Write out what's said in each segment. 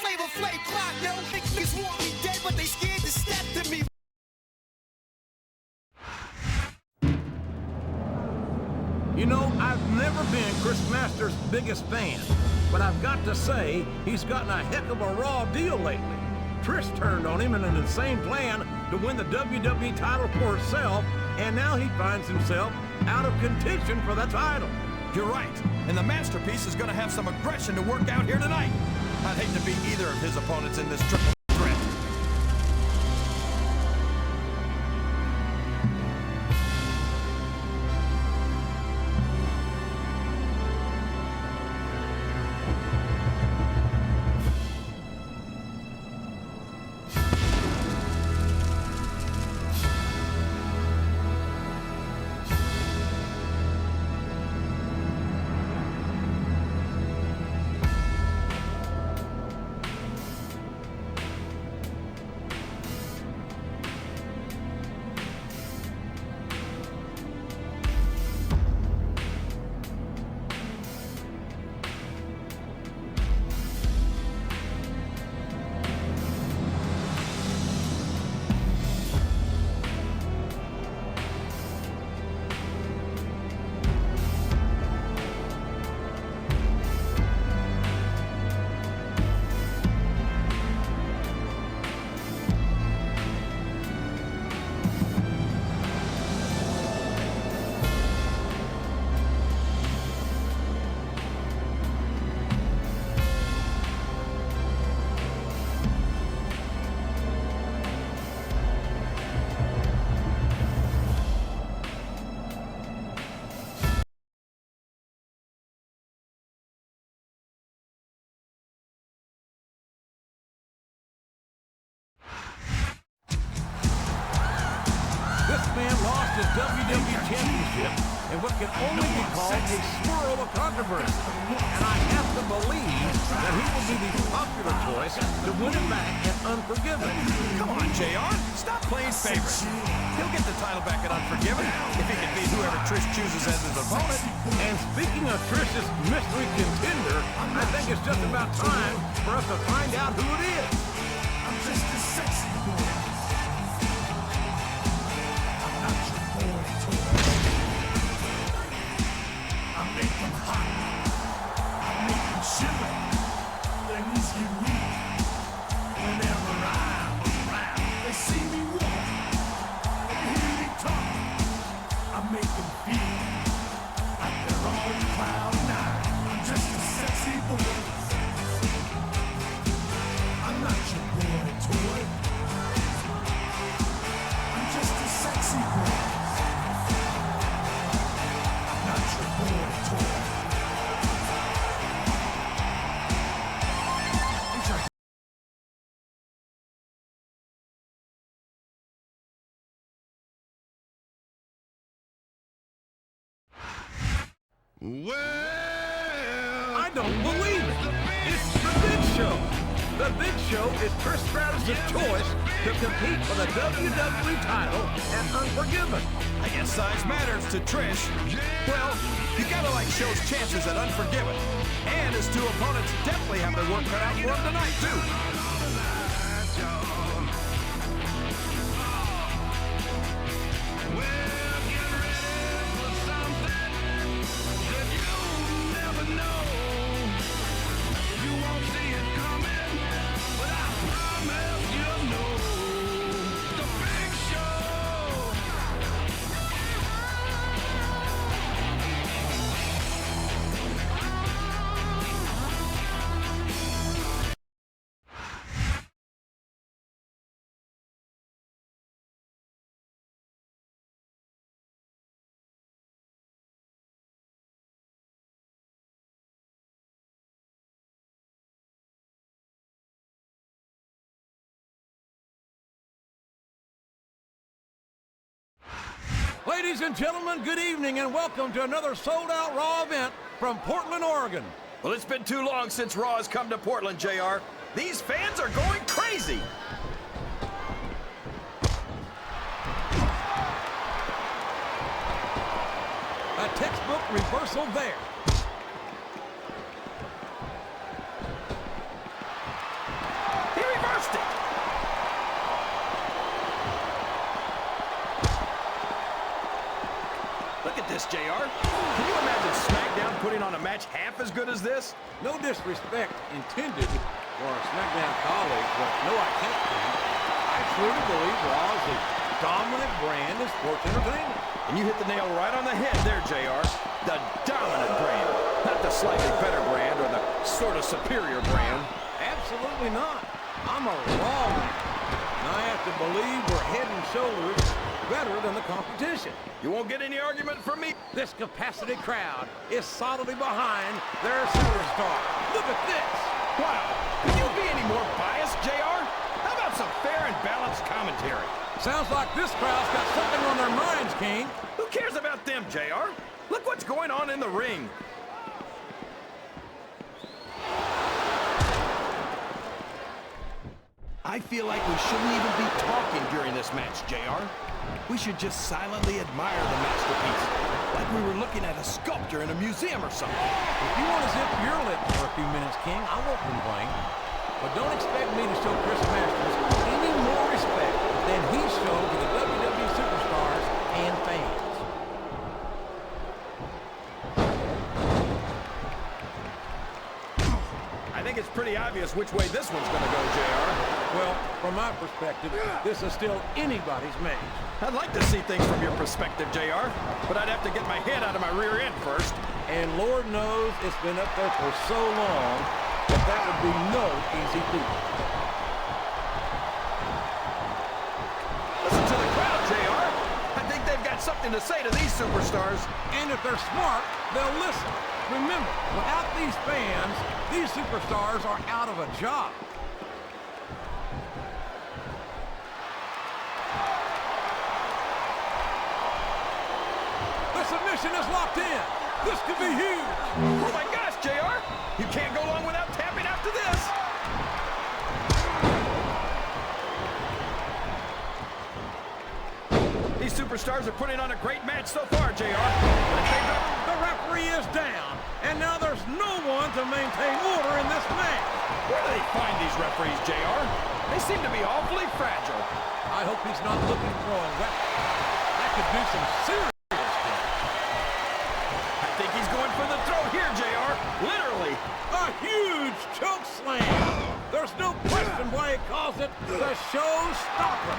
Flavor Flav clock, yo. Niggas want me dead, but they scared to step to me. You know, I've never been Chris Masters' biggest fan, but I've got to say, he's gotten a heck of a raw deal lately. Trish turned on him in an insane plan to win the WWE title for herself, and now he finds himself out of contention for the title. You're right, and the masterpiece is going to have some aggression to work out here tonight. I'd hate to be either of his opponents in this triple threat. This man lost his WWE Championship in what can only be called a swirl of controversy. And I have to believe that he will be the popular choice to win it back at Unforgiven. Come on, JR, stop playing favorite. He'll get the title back at Unforgiven if he can beat whoever Trish chooses as his opponent. And speaking of Trish's mystery contender, I think it's just about time for us to find out who it is. I'm just a sexy boy. I'm not your boy toy. I make them hot. I make them shiver. Their knees get weak. Whenever I'm around, they see me walk. They hear me talk. I make them feel like they're on cloud nine. I'm just a sexy boy. I'm not your boy toy. I'm just a sexy boy. I'm not your boy toy. Well, I don't believe it. It's the Big Show. The Big Show is Trish Stratus' choice to compete for the WWE title at Unforgiven. I guess size matters to Trish. Well, you gotta like Show's chances at Unforgiven. And his two opponents definitely have their work cut out for him tonight, too. Ladies and gentlemen, good evening and welcome to another sold-out Raw event from Portland, Oregon. Well, it's been too long since Raw has come to Portland, JR. These fans are going crazy. A textbook reversal there. this, JR. Can you imagine Smackdown putting on a match half as good as this? No disrespect intended for our Smackdown colleagues, but no, I can't. I truly believe Raw is the dominant brand in sports entertainment. And you hit the nail right on the head there, JR. The dominant brand, not the slightly better brand or the sort of superior brand. Absolutely not. I'm a Raw man, and I have to believe we're head and shoulders better than the competition. You won't get any argument from me. This capacity crowd is solidly behind their superstar. Look at this. Wow. Can you be any more biased, JR? How about some fair and balanced commentary? Sounds like this crowd's got something on their minds, King. Who cares about them, JR? Look what's going on in the ring. I feel like we shouldn't even be talking during this match, JR. We should just silently admire the masterpiece, like we were looking at a sculpture in a museum or something. If you want to zip your lips for a few minutes, King, I won't complain. But don't expect me to show Chris Masters any more respect than he showed to the WWE superstars and fans. I think it's pretty obvious which way this one's going to go, JR. Well, from my perspective, this is still anybody's match. I'd like to see things from your perspective, JR, but I'd have to get my head out of my rear end first. And Lord knows it's been up there for so long that that would be no easy feat. Listen to the crowd, JR. I think they've got something to say to these superstars. And if they're smart, they'll listen. Remember, without these fans, these superstars are out of a job. The submission is locked in. This could be huge. Oh my gosh, JR! You can't go long without tapping after this. These superstars are putting on a great match so far, JR. The referee is down, and now there's no one to maintain order in this match. Where do they find these referees, JR? They seem to be awfully fragile. I hope he's not looking for a weapon. That could do some serious damage. I think he's going for the throat here, JR. Literally. A huge choke slam. There's no question why he calls it the showstopper.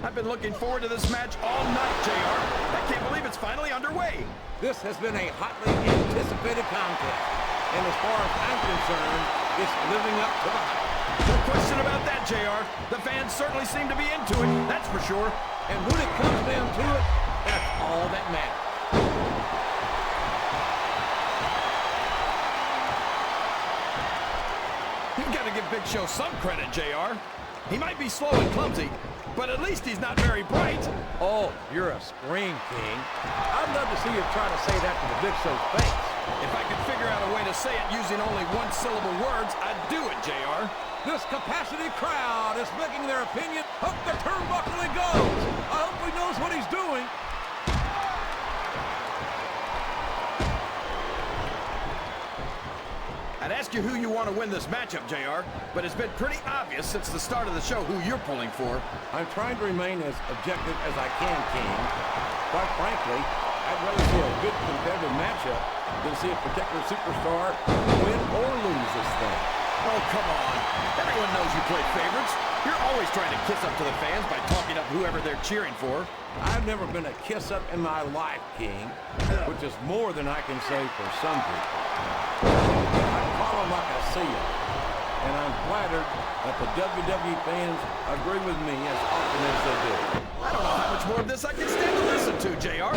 I've been looking forward to this match all night, JR. I can't believe it's finally underway. This has been a hotly anticipated contest. And as far as I'm concerned, it's living up to the hype. No question about that, JR. The fans certainly seem to be into it, that's for sure. And when it comes down to it, that's all that matters. You've got to give Big Show some credit, JR. He might be slow and clumsy, but at least he's not very bright. Oh, you're a scream king. I'd love to see you try to say that to the Big Show's face. If I could figure out a way to say it using only one-syllable words, I'd do it, JR. This capacity crowd is making their opinion. Up the turnbuckle he goes. I hope he knows what he's doing. I'd ask you who you want to win this matchup, JR, but it's been pretty obvious since the start of the show who you're pulling for. I'm trying to remain as objective as I can, King. Quite frankly, I'd rather see a good competitive matchup than see a particular superstar win or lose this thing. Oh, come on. Everyone knows you play favorites. You're always trying to kiss up to the fans by talking up whoever they're cheering for. I've never been a kiss-up in my life, King, which is more than I can say for some people. I follow like I see it, and I'm flattered that the WWE fans agree with me as often as they do. I don't know how much more of this I can stand to listen to, JR.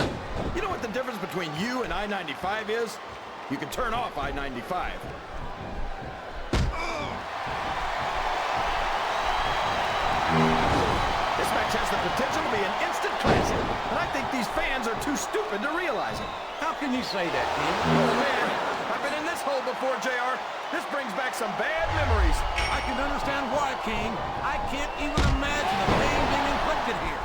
You know what the difference between you and I-95 is? You can turn off I-95. This match has the potential to be an instant classic, and I think these fans are too stupid to realize it. How can you say that, King? Oh, man, I've been in this hole before, JR. This brings back some bad memories. I can understand why, King. I can't even imagine the pain being inflicted here.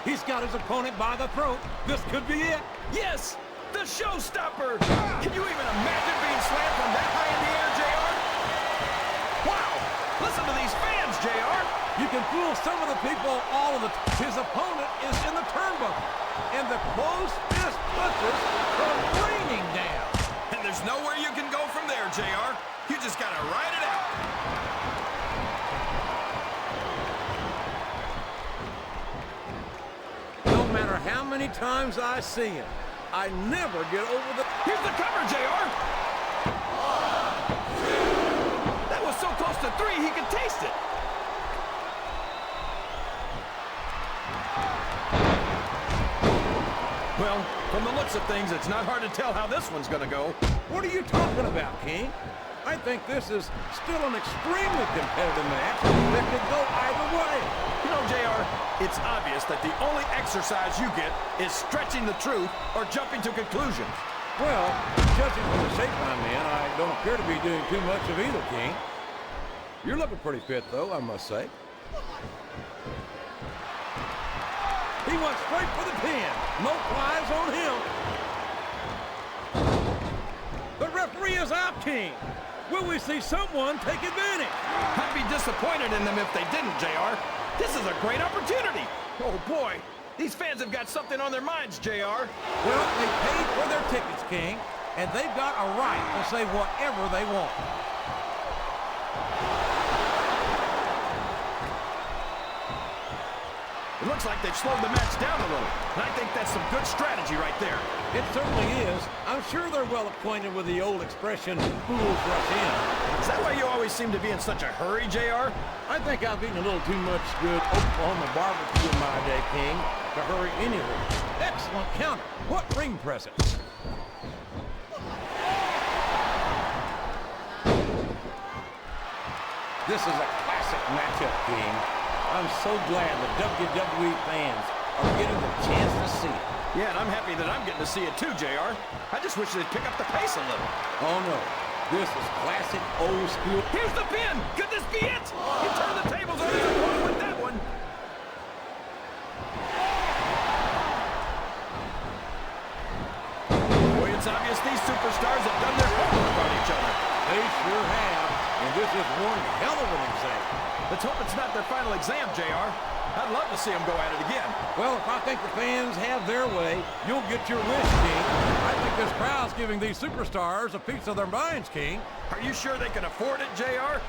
He's got his opponent by the throat. This could be it. Yes, the showstopper. Can you even imagine being slammed from that high in the air, JR? Why Listen to these fans, JR. You can fool some of the people all of the time. His opponent is in the turnbuckle, and the close fist punches come raining down. And there's nowhere you can go from there, JR. You just gotta ride it out. No matter how many times I see him, I never get over the... Here's the cover, JR. That was so close to 3, he could taste it. Well, from the looks of things, it's not hard to tell how this one's gonna go. What are you talking about, King? I think this is still an extremely competitive match that could go either way. You know, JR, it's obvious that the only exercise you get is stretching the truth or jumping to conclusions. Well, judging from the shape I'm in, I don't appear to be doing too much of either, King. You're looking pretty fit, though, I must say. He went straight for the pin. No flies on him. The referee is out, King. Will we see someone take advantage? I'd be disappointed in them if they didn't, JR. This is a great opportunity. Oh, boy. These fans have got something on their minds, JR. Well, they paid for their tickets, King, and they've got a right to say whatever they want. It looks like they've slowed the match down a little, and I think that's some good strategy right there. It certainly is. I'm sure they're well acquainted with the old expression, fools rush in. Is that why you always seem to be in such a hurry, JR? I think I've eaten a little too much good Oklahoma barbecue in my day, King, to hurry anywhere. Excellent counter. What ring presence. This is a classic matchup, King. I'm so glad the WWE fans are getting the chance to see it. Yeah, and I'm happy that I'm getting to see it too, JR. I just wish they'd pick up the pace a little. Oh, no. This is classic old school. Here's the pin! Could this be it? He turned the tables on his opponent with that one. Boy, it's obvious these superstars have done their homework on each other. They sure have, and this is one hell of an exam. Let's hope it's not their final exam, JR. I'd love to see them go at it again. Well, if I think the fans have their way, you'll get your wish, King. I think this crowd's giving these superstars a piece of their minds, King. Are you sure they can afford it, JR?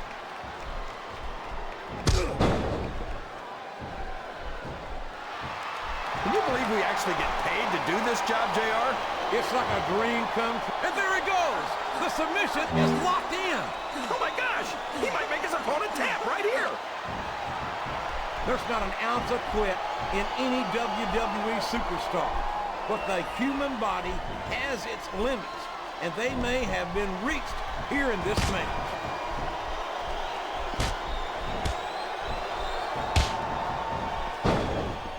Can you believe we actually get paid to do this job, JR? It's like a dream come true. And there he goes! The submission is locked in. Oh my gosh! He might make his opponent tap right here! There's not an ounce of quit in any WWE superstar. But the human body has its limits, and they may have been reached here in this match.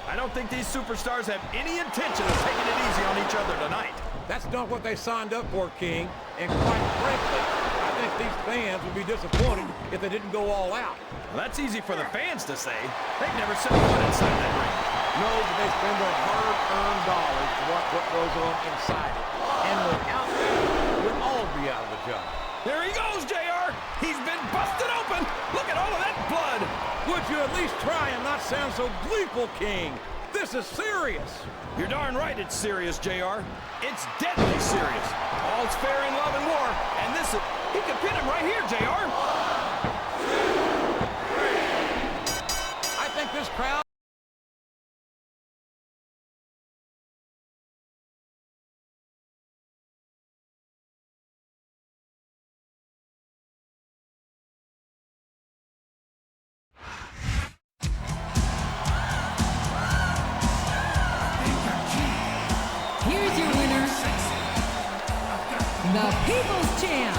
I don't think these superstars have any intention of taking it easy on each other tonight. That's not what they signed up for, King. And quite frankly, I think these fans would be disappointed if they didn't go all out. Well, that's easy for the fans to say. They've never set foot inside that ring. No, but they spend their hard-earned dollars to watch what goes on inside it. And without that, we'd all be out of a job. There he goes, JR! He's been busted open! Look at all of that blood! Would you at least try and not sound so gleeful, King? This is serious. You're darn right it's serious, JR. It's deadly serious. All's fair in love and war, and this is... He could pin him right here, JR. I think this crowd... Here's your winner, the People's Champ,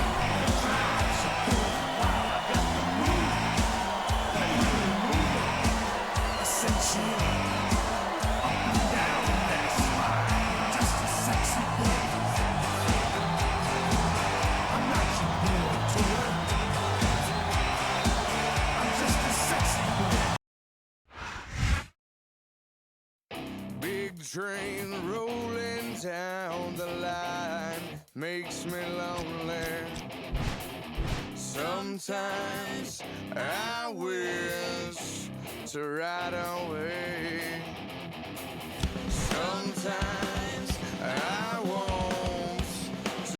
Train rolling down the line makes me lonely. Sometimes I wish to ride away. Sometimes I want